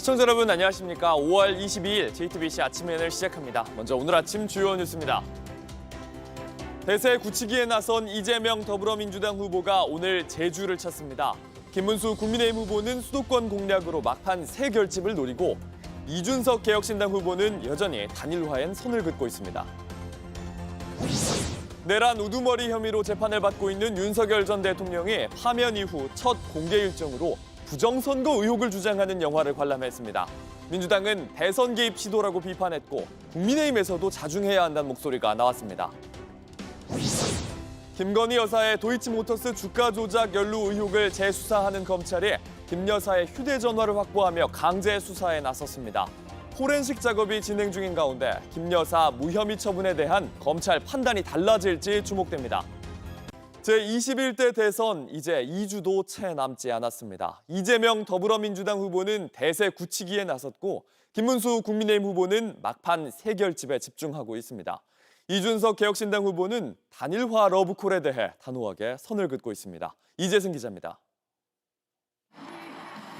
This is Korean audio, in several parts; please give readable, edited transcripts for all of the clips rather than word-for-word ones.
시청자 여러분 안녕하십니까. 5월 22일 JTBC 아침엔을 시작합니다. 먼저 오늘 아침 주요 뉴스입니다. 대세 굳히기에 나선 이재명 더불어민주당 후보가 오늘 제주를 찾습니다. 김문수 국민의힘 후보는 수도권 공략으로 막판 새 결집을 노리고 이준석 개혁신당 후보는 여전히 단일화엔 선을 긋고 있습니다. 내란 우두머리 혐의로 재판을 받고 있는 윤석열 전 대통령이 파면 이후 첫 공개 일정으로 부정선거 의혹을 주장하는 영화를 관람했습니다. 민주당은 대선 개입 시도라고 비판했고 국민의힘에서도 자중해야 한다는 목소리가 나왔습니다. 김건희 여사의 도이치모터스 주가 조작 연루 의혹을 재수사하는 검찰이 김 여사의 휴대전화를 확보하며 강제 수사에 나섰습니다. 포렌식 작업이 진행 중인 가운데 김 여사 무혐의 처분에 대한 검찰 판단이 달라질지 주목됩니다. 제21대 대선 이제 2주도 채 남지 않았습니다. 이재명 더불어민주당 후보는 대세 굳히기에 나섰고 김문수 국민의힘 후보는 막판 새 결집에 집중하고 있습니다. 이준석 개혁신당 후보는 단일화 러브콜에 대해 단호하게 선을 긋고 있습니다. 이재승 기자입니다.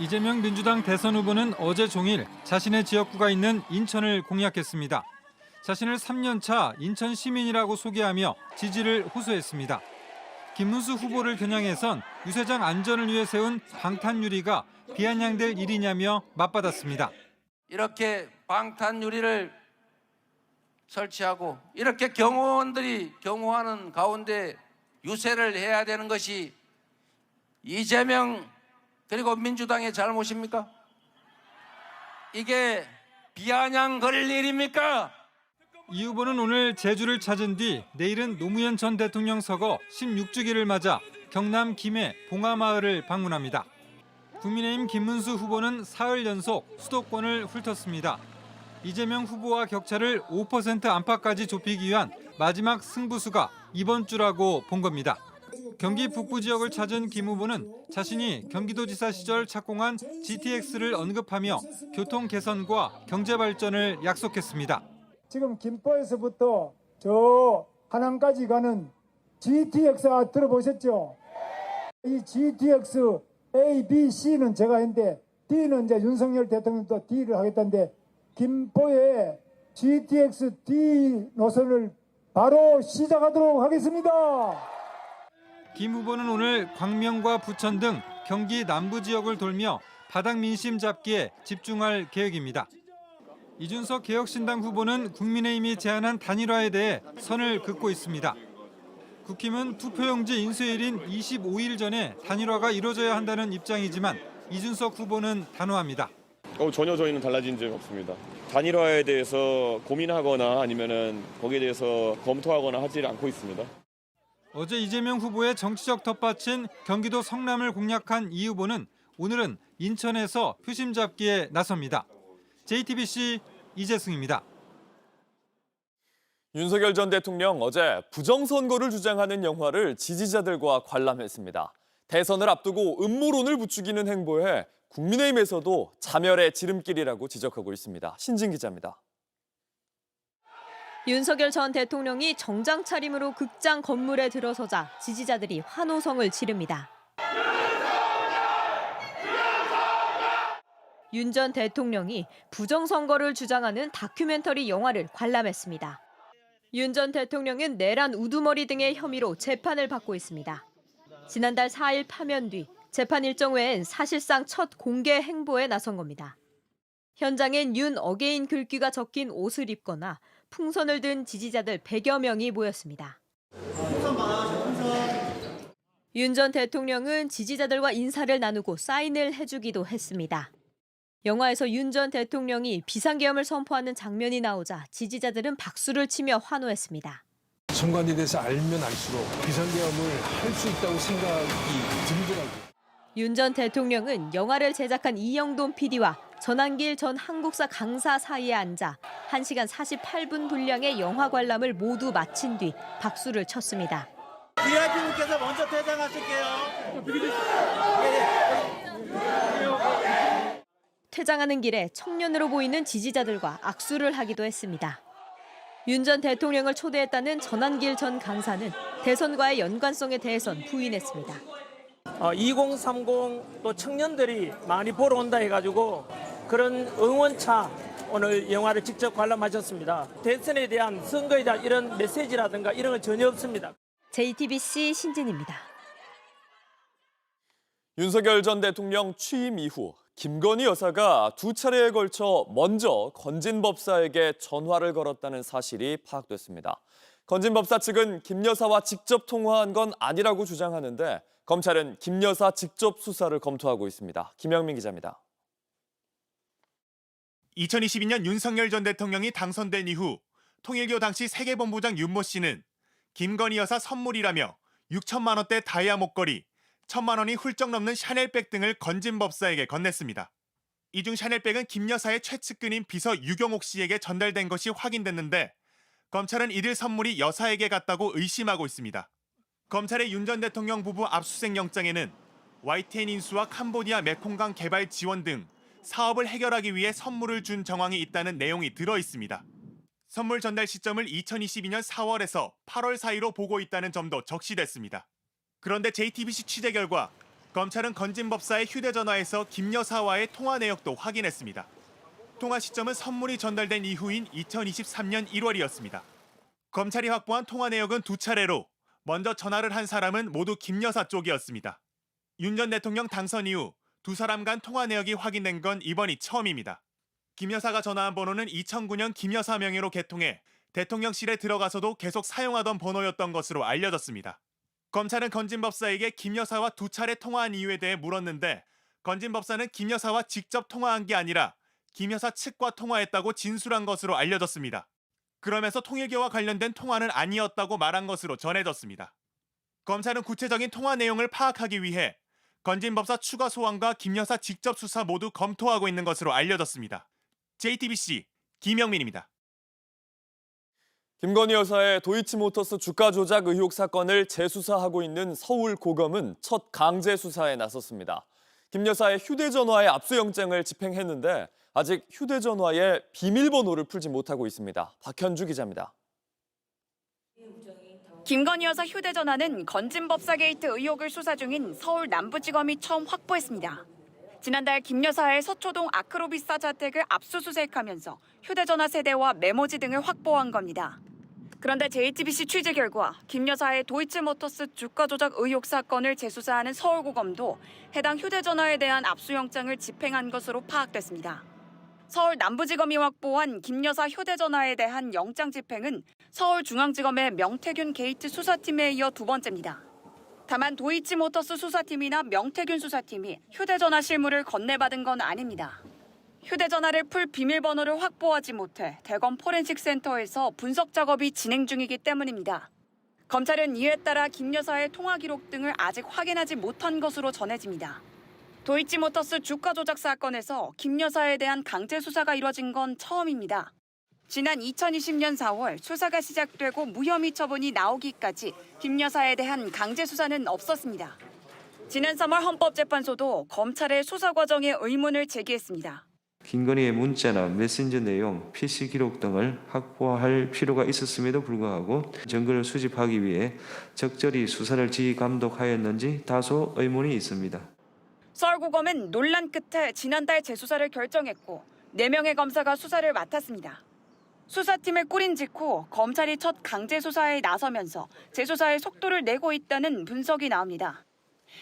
이재명 민주당 대선 후보는 어제 종일 자신의 지역구가 있는 인천을 공략했습니다. 자신을 3년차 인천 시민이라고 소개하며 지지를 호소했습니다. 김문수 후보를 겨냥해선 유세장 안전을 위해 세운 방탄유리가 비아냥될 일이냐며 맞받았습니다. 이렇게 방탄유리를 설치하고 이렇게 경호원들이 경호하는 가운데 유세를 해야 되는 것이 이재명 그리고 민주당의 잘못입니까? 이게 비아냥거릴 일입니까? 이 후보는 오늘 제주를 찾은 뒤 내일은 노무현 전 대통령 서거 16주기를 맞아 경남 김해 봉하마을을 방문합니다. 국민의힘 김문수 후보는 사흘 연속 수도권을 훑었습니다. 이재명 후보와 격차를 5% 안팎까지 좁히기 위한 마지막 승부수가 이번 주라고 본 겁니다. 경기 북부 지역을 찾은 김 후보는 자신이 경기도지사 시절 착공한 GTX를 언급하며 교통 개선과 경제 발전을 약속했습니다. 지금 김포에서부터 저 한양까지 가는 GTX 들어보셨죠? 이 GTX A, B, C는 제가 했는데 D는 이제 윤석열 대통령도 D를 하겠다는데 김포에 GTX D 노선을 바로 시작하도록 하겠습니다. 김 후보는 오늘 광명과 부천 등 경기 남부 지역을 돌며 바닥 민심 잡기에 집중할 계획입니다. 이준석 개혁신당 후보는 국민의힘이 제안한 단일화에 대해 선을 긋고 있습니다. 국힘은 투표용지 인쇄일인 25일 전에 단일화가 이루어져야 한다는 입장이지만 이준석 후보는 단호합니다. 전혀 저희는 달라진 점이 없습니다. 단일화에 대해서 고민하거나 아니면은 거기에 대해서 검토하거나 하지 않고 있습니다. 어제 이재명 후보의 정치적 텃밭인 경기도 성남을 공략한 이 후보는 오늘은 인천에서 표심 잡기에 나섭니다. JTBC 이재승입니다. 윤석열 전 대통령 어제 부정선거를 주장하는 영화를 지지자들과 관람했습니다. 대선을 앞두고 음모론을 부추기는 행보에 국민의힘에서도 자멸의 지름길이라고 지적하고 있습니다. 신진 기자입니다. 윤석열 전 대통령이 정장 차림으로 극장 건물에 들어서자 지지자들이 환호성을 지릅니다. 윤 전 대통령이 부정선거를 주장하는 다큐멘터리 영화를 관람했습니다. 윤 전 대통령은 내란 우두머리 등의 혐의로 재판을 받고 있습니다. 지난달 4일 파면 뒤 재판 일정 외엔 사실상 첫 공개 행보에 나선 겁니다. 현장엔 윤 어게인 글귀가 적힌 옷을 입거나 풍선을 든 지지자들 100여 명이 모였습니다. 윤 전 대통령은 지지자들과 인사를 나누고 사인을 해주기도 했습니다. 영화에서 윤 전 대통령이 비상계엄을 선포하는 장면이 나오자 지지자들은 박수를 치며 환호했습니다. 선관위에 대해서 알면 알수록 비상계엄을 할 수 있다고 생각이 들더라고요. 윤 전 대통령은 영화를 제작한 이영돈 PD와 전한길 전 한국사 강사 사이에 앉아 1시간 48분 분량의 영화 관람을 모두 마친 뒤 박수를 쳤습니다. VIP님께서 먼저 퇴장하실게요. 퇴장하는 길에 청년으로 보이는 지지자들과 악수를 하기도 했습니다. 윤 전 대통령을 초대했다는 전한길 전 강사는 대선과의 연관성에 대해선 부인했습니다. 2030 또 청년들이 많이 보러 온다 해가지고 그런 응원차 오늘 영화를 직접 관람하셨습니다. 대선에 대한 선거에 대한 이런 메시지라든가 이런 건 전혀 없습니다. JTBC 신진입니다. 윤석열 전 대통령 취임 이후 김건희 여사가 두 차례에 걸쳐 먼저 건진 법사에게 전화를 걸었다는 사실이 파악됐습니다. 건진 법사 측은 김 여사와 직접 통화한 건 아니라고 주장하는데 검찰은 김 여사 직접 수사를 검토하고 있습니다. 김영민 기자입니다. 2022년 윤석열 전 대통령이 당선된 이후 통일교 당시 세계본부장 윤모 씨는 김건희 여사 선물이라며 6천만 원대 다이아 목걸이, 1,000만 원이 훌쩍 넘는 샤넬백 등을 건진 법사에게 건넸습니다. 이 중 샤넬백은 김 여사의 최측근인 비서 유경옥 씨에게 전달된 것이 확인됐는데 검찰은 이들 선물이 여사에게 갔다고 의심하고 있습니다. 검찰의 윤 전 대통령 부부 압수수색 영장에는 YTN 인수와 캄보디아 메콩강 개발 지원 등 사업을 해결하기 위해 선물을 준 정황이 있다는 내용이 들어 있습니다. 선물 전달 시점을 2022년 4월에서 8월 사이로 보고 있다는 점도 적시됐습니다. 그런데 JTBC 취재 결과 검찰은 건진 법사의 휴대전화에서 김 여사와의 통화 내역도 확인했습니다. 통화 시점은 선물이 전달된 이후인 2023년 1월이었습니다. 검찰이 확보한 통화 내역은 두 차례로 먼저 전화를 한 사람은 모두 김 여사 쪽이었습니다. 윤 전 대통령 당선 이후 두 사람 간 통화 내역이 확인된 건 이번이 처음입니다. 김 여사가 전화한 번호는 2009년 김 여사 명의로 개통해 대통령실에 들어가서도 계속 사용하던 번호였던 것으로 알려졌습니다. 검찰은 건진 법사에게 김 여사와 두 차례 통화한 이유에 대해 물었는데 건진 법사는 김 여사와 직접 통화한 게 아니라 김 여사 측과 통화했다고 진술한 것으로 알려졌습니다. 그러면서 통일교와 관련된 통화는 아니었다고 말한 것으로 전해졌습니다. 검찰은 구체적인 통화 내용을 파악하기 위해 건진 법사 추가 소환과 김 여사 직접 수사 모두 검토하고 있는 것으로 알려졌습니다. JTBC 김영민입니다. 김건희 여사의 도이치모터스 주가 조작 의혹 사건을 재수사하고 있는 서울고검은 첫 강제 수사에 나섰습니다. 김 여사의 휴대전화의 압수영장을 집행했는데 아직 휴대전화의 비밀번호를 풀지 못하고 있습니다. 박현주 기자입니다. 김건희 여사 휴대전화는 건진 법사 게이트 의혹을 수사 중인 서울 남부지검이 처음 확보했습니다. 지난달 김 여사의 서초동 아크로비스타 자택을 압수수색하면서 휴대전화 세대와 메모지 등을 확보한 겁니다. 그런데 JTBC 취재 결과 김 여사의 도이치모터스 주가 조작 의혹 사건을 재수사하는 서울고검도 해당 휴대전화에 대한 압수영장을 집행한 것으로 파악됐습니다. 서울 남부지검이 확보한 김 여사 휴대전화에 대한 영장 집행은 서울중앙지검의 명태균 게이트 수사팀에 이어 두 번째입니다. 다만 도이치모터스 수사팀이나 명태균 수사팀이 휴대전화 실물을 건네받은 건 아닙니다. 휴대전화를 풀 비밀번호를 확보하지 못해 대검 포렌식 센터에서 분석 작업이 진행 중이기 때문입니다. 검찰은 이에 따라 김 여사의 통화 기록 등을 아직 확인하지 못한 것으로 전해집니다. 도이치모터스 주가 조작 사건에서 김 여사에 대한 강제 수사가 이뤄진 건 처음입니다. 지난 2020년 4월 수사가 시작되고 무혐의 처분이 나오기까지 김 여사에 대한 강제 수사는 없었습니다. 지난 3월 헌법재판소도 검찰의 수사 과정에 의문을 제기했습니다. 김건희의 문자나 메신저 내용, PC 기록 등을 확보할 필요가 있었음에도 불구하고 증거를 수집하기 위해 적절히 수사를 지휘 감독하였는지 다소 의문이 있습니다. 서울고검은 논란 끝에 지난달 재수사를 결정했고 4명의 검사가 수사를 맡았습니다. 수사팀을 꾸린 직후 검찰이 첫 강제 수사에 나서면서 재수사에 속도를 내고 있다는 분석이 나옵니다.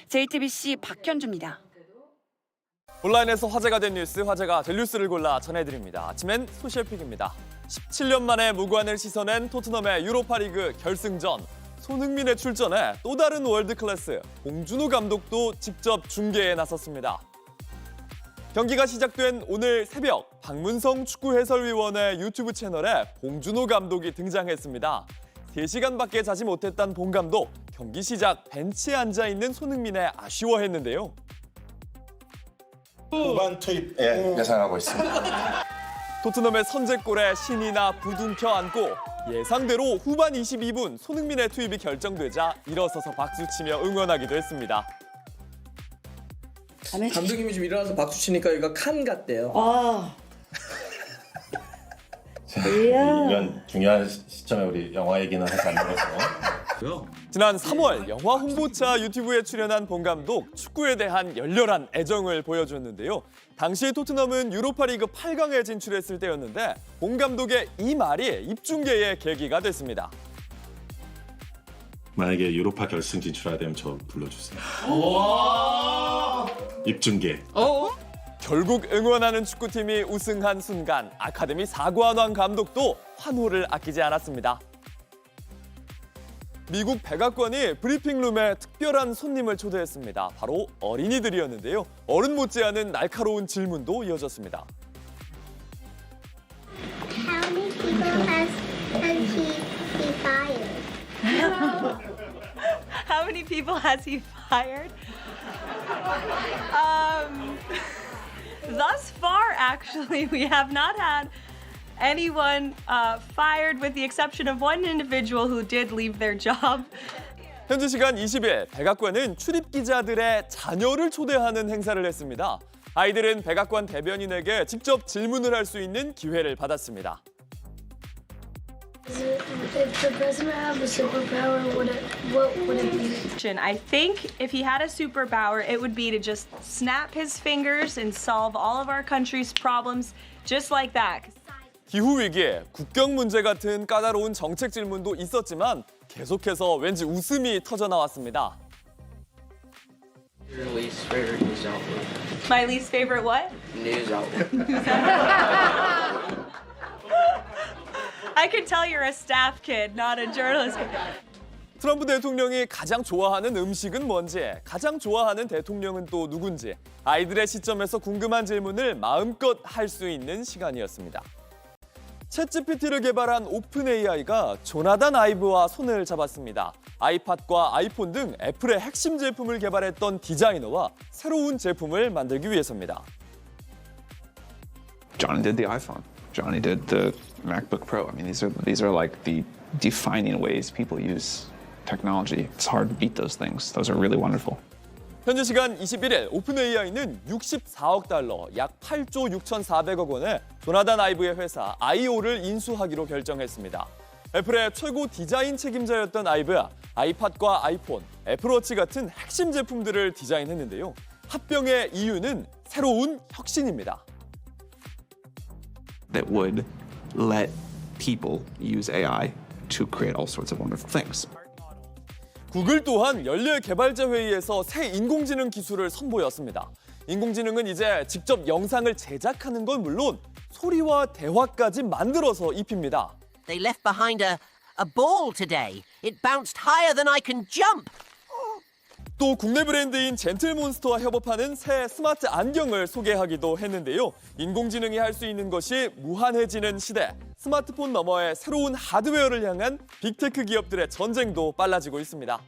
JTBC 박현주입니다. 온라인에서 화제가 된 뉴스, 화제가 될 뉴스를 골라 전해드립니다. 아침엔 소셜픽입니다. 17년 만에 무관을 씻어낸 토트넘의 유로파리그 결승전. 손흥민의 출전에 또 다른 월드클래스 봉준호 감독도 직접 중계에 나섰습니다. 경기가 시작된 오늘 새벽 박문성 축구 해설위원의 유튜브 채널에 봉준호 감독이 등장했습니다. 3시간밖에 자지 못했던 봉 감독, 경기 시작 벤치에 앉아있는 손흥민에 아쉬워했는데요. 후반 투입에 예상하고 있습니다. 토트넘의 선제골에 신이나 부둥켜 안고 예상대로 후반 22분 손흥민의 투입이 결정되자 일어서서 박수치며 응원하기도 했습니다. 감독님이 좀 일어나서 박수치니까 이거 칸 같대요. 이런 중요한 시점에 우리 영화 얘기는 하지 않는 것으로 지난 3월 영화 홍보차 유튜브에 출연한 본 감독, 축구에 대한 열렬한 애정을 보여줬는데요. 당시 토트넘은 유로파리그 8강에 진출했을 때였는데 본 감독의 이 말이 입중계의 계기가 됐습니다. 만약에 유로파 결승 진출하게 되면 저 불러주세요. 입중계. 결국 응원하는 축구팀이 우승한 순간 아카데미 사관왕 감독도 환호를 아끼지 않았습니다. 미국 백악관이 브리핑룸에 특별한 손님을 초대했습니다. 바로 어린이들이었는데요. 어른 못지않은 날카로운 질문도 이어졌습니다. How many people has he fired? How many people has he fired? Thus far, actually, we have not had anyone fired with the exception of one individual who did leave their job. 현지 시간 20일 백악관은 출입 기자들의 자녀를 초대하는 행사를 했습니다. 아이들은 백악관 대변인에게 직접 질문을 할 수 있는 기회를 받았습니다. If the president had a superpower, what would it be? I think if he had a superpower, it would be to just snap his fingers and solve all of our country's problems just like that. 기후위기, 국경 문제 같은 까다로운 정책 질문도 있었지만 계속해서 왠지 웃음이 터져나왔습니다. Your least favorite news outlet? My least favorite what? News outlet. I could tell you're a staff kid, not a journalist. 트럼프 대통령이 가장 좋아하는 음식은 뭔지, 가장 좋아하는 대통령은 또 누군지, 아이들의 시점에서 궁금한 질문을 마음껏 할 수 있는 시간이었습니다. 챗GPT를 개발한 오픈 AI가 조나단 아이브와 손을 잡았습니다. 아이팟과 아이폰 등 애플의 핵심 제품을 개발했던 디자이너와 새로운 제품을 만들기 위해서입니다. Johnny did the iPhone. Johnny did the MacBook Pro. I mean, these are like the defining ways people use technology. It's hard to beat those things. Those are really wonderful. 현지 시간 21일 오픈 AI는 64억 달러, 약 8조 6,400억 원에 조나단 아이브의 회사 IO를 인수하기로 결정했습니다. 애플의 최고 디자인 책임자였던 아이브, 아이팟과 아이폰, 애플워치 같은 핵심 제품들을 디자인했는데요. 합병의 이유는 새로운 혁신입니다. That would let people use AI to create all sorts of wonderful things. 구글 또한 연례 개발자 회의에서 새 인공지능 기술을 선보였습니다. 인공지능은 이제 직접 영상을 제작하는 건 물론 소리와 대화까지 만들어서 입힙니다. They left behind a ball today. It bounced higher than I can jump. 또 국내 브랜드인 젠틀몬스터와 협업하는 새 스마트 안경을 소개하기도 했는데요. 인공지능이 할 수 있는 것이 무한해지는 시대. 스마트폰 너머의 새로운 하드웨어를 향한 빅테크 기업들의 전쟁도 빨라지고 있습니다.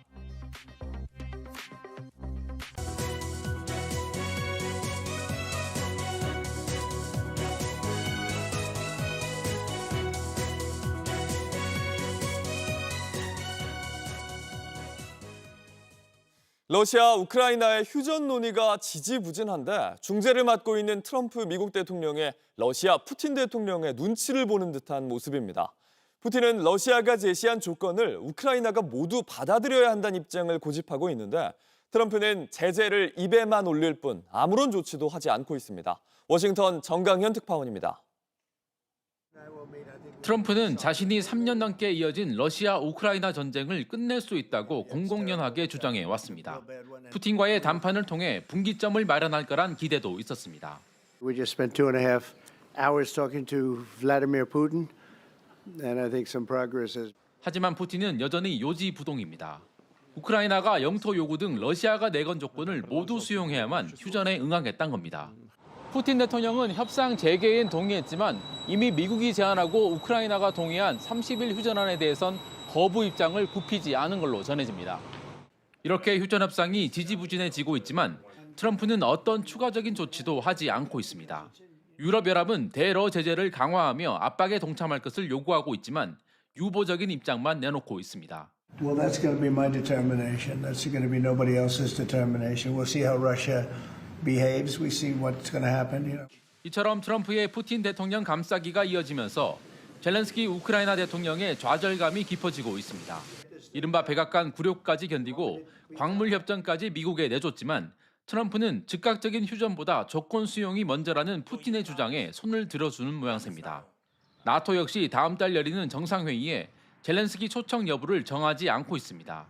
러시아, 우크라이나의 휴전 논의가 지지부진한데 중재를 맡고 있는 트럼프 미국 대통령의 러시아 푸틴 대통령의 눈치를 보는 듯한 모습입니다. 푸틴은 러시아가 제시한 조건을 우크라이나가 모두 받아들여야 한다는 입장을 고집하고 있는데 트럼프는 제재를 입에만 올릴 뿐 아무런 조치도 하지 않고 있습니다. 워싱턴 정강현 특파원입니다. 트럼프는 자신이 3년 넘게 이어진 러시아 우크라이나 전쟁을 끝낼 수 있다고 공공연하게 주장해 왔습니다. 푸틴과의 담판을 통해 분기점을 마련할 거란 기대도 있었습니다. We just spent 2.5 hours talking to Vladimir Putin, and I think some progress has. 하지만 푸틴은 여전히 요지부동입니다. 우크라이나가 영토 요구 등 러시아가 내건 조건을 모두 수용해야만 휴전에 응하겠다는 겁니다. 푸틴 대통령은 협상 재개엔 동의했지만 이미 미국이 제안하고 우크라이나가 동의한 30일 휴전안에 대해선 거부 입장을 굽히지 않은 걸로 전해집니다. 이렇게 휴전 협상이 지지부진해지고 있지만 트럼프는 어떤 추가적인 조치도 하지 않고 있습니다. 유럽연합은 대러 제재를 강화하며 압박에 동참할 것을 요구하고 있지만 유보적인 입장만 내놓고 있습니다. Well, that's going to be my determination. That's going to be nobody else's determination. We'll see how Russia behaves. We see what's going to happen. You know. 이처럼 트럼프의 푸틴 대통령 감싸기가 이어지면서 젤렌스키 우크라이나 대통령의 좌절감이 깊어지고 있습니다. 이른바 백악관 굴욕까지 견디고 광물 협정까지 미국에 내줬지만 트럼프는 즉각적인 휴전보다 조건 수용이 먼저라는 푸틴의 주장에 손을 들어주는 모양새입니다. 나토 역시 다음 달 열리는 정상회의에 젤렌스키 초청 여부를 정하지 않고 있습니다.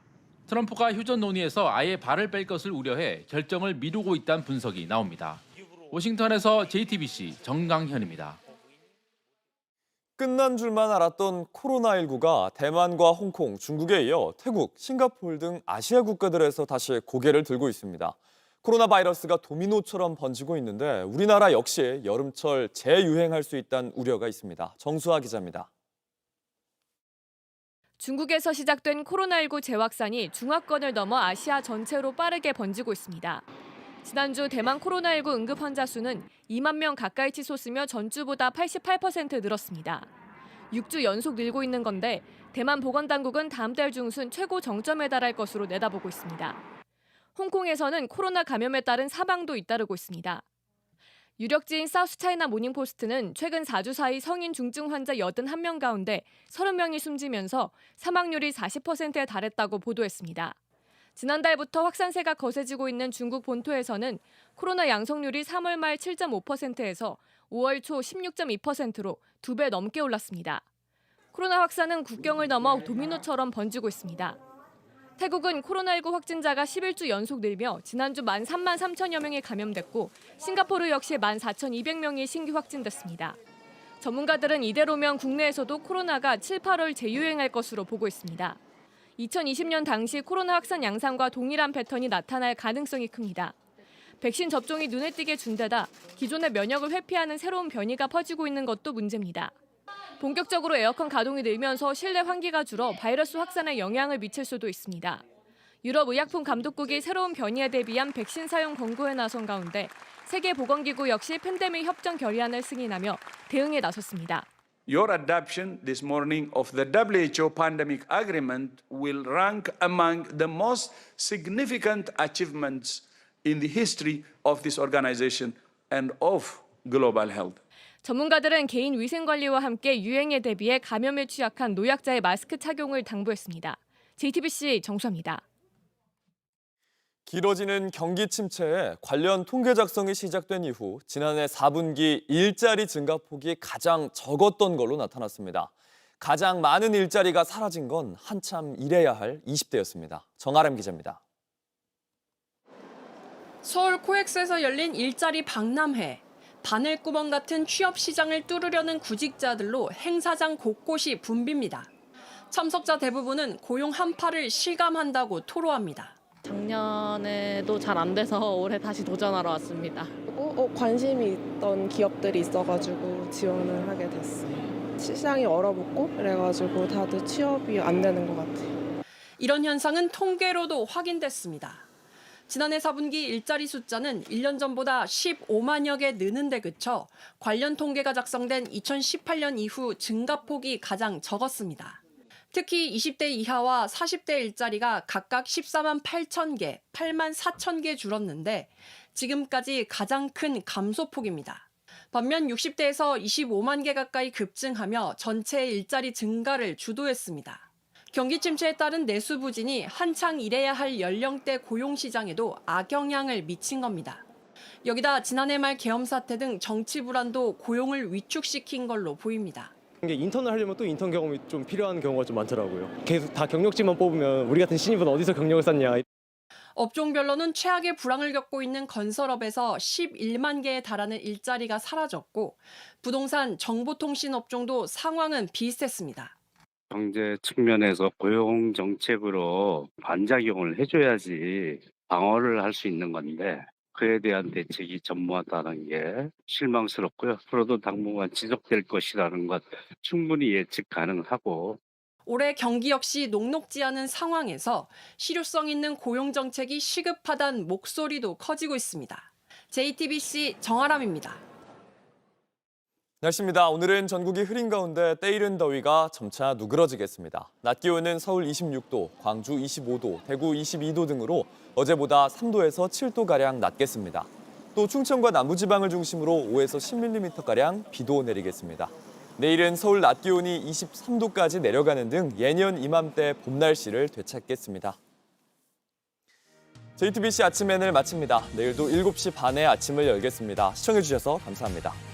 트럼프가 휴전 논의에서 아예 발을 뺄 것을 우려해 결정을 미루고 있다는 분석이 나옵니다. 워싱턴에서 JTBC 정강현입니다. 끝난 줄만 알았던 코로나19가 대만과 홍콩, 중국에 이어 태국, 싱가포르 등 아시아 국가들에서 다시 고개를 들고 있습니다. 코로나 바이러스가 도미노처럼 번지고 있는데 우리나라 역시 여름철 재유행할 수 있다는 우려가 있습니다. 정수아 기자입니다. 중국에서 시작된 코로나19 재확산이 중화권을 넘어 아시아 전체로 빠르게 번지고 있습니다. 지난주 대만 코로나19 응급 환자 수는 2만 명 가까이 치솟으며 전주보다 88% 늘었습니다. 6주 연속 늘고 있는 건데 대만 보건당국은 다음 달 중순 최고 정점에 달할 것으로 내다보고 있습니다. 홍콩에서는 코로나 감염에 따른 사망도 잇따르고 있습니다. 유력지인 사우스차이나 모닝포스트는 최근 4주 사이 성인 중증 환자 81명 가운데 30명이 숨지면서 사망률이 40%에 달했다고 보도했습니다. 지난달부터 확산세가 거세지고 있는 중국 본토에서는 코로나 양성률이 3월 말 7.5%에서 5월 초 16.2%로 2배 넘게 올랐습니다. 코로나 확산은 국경을 넘어 도미노처럼 번지고 있습니다. 태국은 코로나19 확진자가 11주 연속 늘며 지난주 13만 3천여 명이 감염됐고 싱가포르 역시 14,200명이 신규 확진됐습니다. 전문가들은 이대로면 국내에서도 코로나가 7, 8월 재유행할 것으로 보고 있습니다. 2020년 당시 코로나 확산 양상과 동일한 패턴이 나타날 가능성이 큽니다. 백신 접종이 눈에 띄게 준 데다 기존의 면역을 회피하는 새로운 변이가 퍼지고 있는 것도 문제입니다. 본격적으로 에어컨 가동이 늘면서 실내 환기가 줄어 바이러스 확산에 영향을 미칠 수도 있습니다. 유럽의약품감독국이 새로운 변이에 대비한 백신 사용 권고에 나선 가운데 세계보건기구 역시 팬데믹 협정 결의안을 승인하며 대응에 나섰습니다. Your adoption this morning of the WHO pandemic agreement will rank among the most significant achievements in the history of this organization and of global health. 전문가들은 개인 위생 관리와 함께 유행에 대비해 감염에 취약한 노약자의 마스크 착용을 당부했습니다. JTBC 정수아입니다. 길어지는 경기 침체에 관련 통계 작성이 시작된 이후 지난해 4분기 일자리 증가폭이 가장 적었던 걸로 나타났습니다. 가장 많은 일자리가 사라진 건 한참 일해야 할 20대였습니다. 정아람 기자입니다. 서울 코엑스에서 열린 일자리 박람회. 바늘구멍 같은 취업 시장을 뚫으려는 구직자들로 행사장 곳곳이 붐빕니다. 참석자 대부분은 고용 한파를 실감한다고 토로합니다. 작년에도 잘 안 돼서 올해 다시 도전하러 왔습니다. 관심이 있던 기업들이 있어가지고 지원을 하게 됐어요. 시장이 얼어붙고 그래가지고 다들 취업이 안 되는 것 같아요. 이런 현상은 통계로도 확인됐습니다. 지난해 4분기 일자리 숫자는 1년 전보다 15만여 개 느는 데 그쳐 관련 통계가 작성된 2018년 이후 증가폭이 가장 적었습니다. 특히 20대 이하와 40대 일자리가 각각 14만 8천 개, 8만 4천 개 줄었는데 지금까지 가장 큰 감소폭입니다. 반면 60대에서 25만 개 가까이 급증하며 전체 일자리 증가를 주도했습니다. 경기 침체에 따른 내수 부진이 한창 일해야 할 연령대 고용 시장에도 악영향을 미친 겁니다. 여기다 지난해 말 계엄 사태 등 정치 불안도 고용을 위축시킨 걸로 보입니다. 인턴을 하려면 또 인턴 경험이 좀 필요한 경우가 좀 많더라고요. 계속 다 경력직만 뽑으면 우리 같은 신입은 어디서 경력을 쌓냐. 업종별로는 최악의 불황을 겪고 있는 건설업에서 11만 개에 달하는 일자리가 사라졌고 부동산, 정보통신 업종도 상황은 비슷했습니다. 경제 측면에서 고용 정책으로 반작용을 해줘야지 방어를 할 수 있는 건데 그에 대한 대책이 전무하다는 게 실망스럽고요. 앞으로도 당분간 지속될 것이라는 것 충분히 예측 가능하고 올해 경기 역시 녹록지 않은 상황에서 실효성 있는 고용 정책이 시급하다는 목소리도 커지고 있습니다. JTBC 정아람입니다. 날씨입니다. 오늘은 전국이 흐린 가운데 때이른 더위가 점차 누그러지겠습니다. 낮 기온은 서울 26도, 광주 25도, 대구 22도 등으로 어제보다 3도에서 7도가량 낮겠습니다. 또 충청과 남부지방을 중심으로 5에서 10mm가량 비도 내리겠습니다. 내일은 서울 낮 기온이 23도까지 내려가는 등 예년 이맘때 봄 날씨를 되찾겠습니다. JTBC 아침 N을 마칩니다. 내일도 7시 반에 아침을 열겠습니다. 시청해주셔서 감사합니다.